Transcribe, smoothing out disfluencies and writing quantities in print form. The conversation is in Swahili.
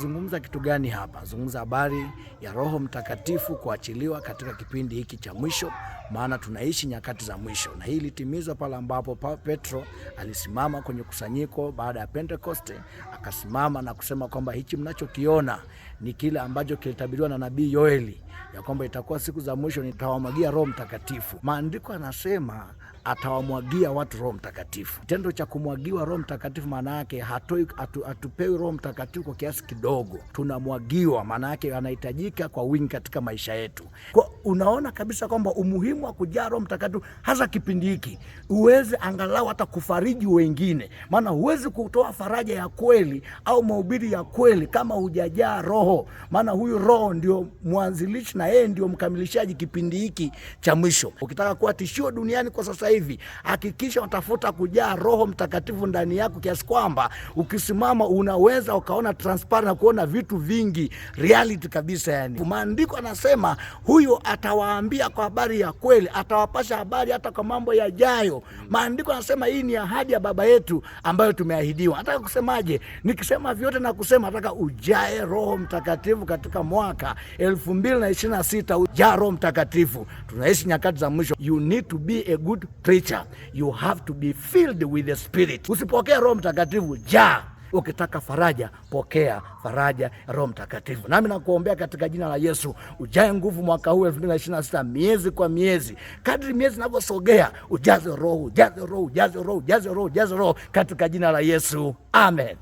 Zungumza kitu gani hapa? Zungumza habari ya Roho Mtakatifu kuachiliwa katika kipindi hiki cha mwisho, maana tunaishi nyakati za mwisho. Na hili litimizwa pale ambapo Petro alisimama kwenye kusanyiko baada ya Pentekoste, akasimama na kusema kwamba hichi mnachokiona ni kile ambacho kilitabiriwa na nabii Yoeli, ya kwamba itakuwa siku za mwisho nitawamwagia Roho Mtakatifu. Maandiko yanasema atawamwagia watu Roho Mtakatifu. Kitendo cha kumwagiwa Roho Mtakatifu maana yake hatupewi Roho Mtakatifu kwa kiasi kidogo, tunamwagiwa. Maana yake anahitajika kwa wingi katika maisha yetu. Kwa unaona kabisa kwamba umuhimu wa kujaa Roho Mtakatifu hasa kipindi hiki, uweze angalau hata kufariji wengine. Maana huwezi kutoa faraja ya kweli au mahubiri ya kweli kama hujajaa Roho. Maana huyu Roho ndio mwanzilishi na yeye ndio mkamilishaji kipindi hiki cha mwisho. Ukitaka kuwa tishio duniani kwa sasa hivi, hakikisha utafuta kujaa Roho Mtakatifu ndani yako kiasi kwamba ukisimama unaweza ukaona transparent na kuona vitu vingi reality kabisa. Yani maandiko anasema huyo atawaambia kwa habari ya kweli, atawapasha habari hata kwa mambo yajayo. Maandiko anasema hii ni ahadi ya Baba yetu ambayo tumeahidiwa. Nataka kusemaje? Nikisema vyote na kusema nataka ujae Roho Mtakatifu katika mwaka 2026. Ujaa Roho Mtakatifu. Tunaishi nyakati za mwisho. You need to be a good preacher. You have to be filled with the Spirit. Usipokea Roho Mtakatifu, jaa. Ukitaka faraja, pokea faraja ya Roho Mtakatifu. Nami nakuombea katika jina la Yesu, ujae nguvu mwaka huu 2026, miezi kwa miezi. Kadri miezi inavyosogea, ujaze Roho, ujaze Roho, ujaze Roho, ujaze Roho, ujaze Roho katika jina la Yesu. Amen.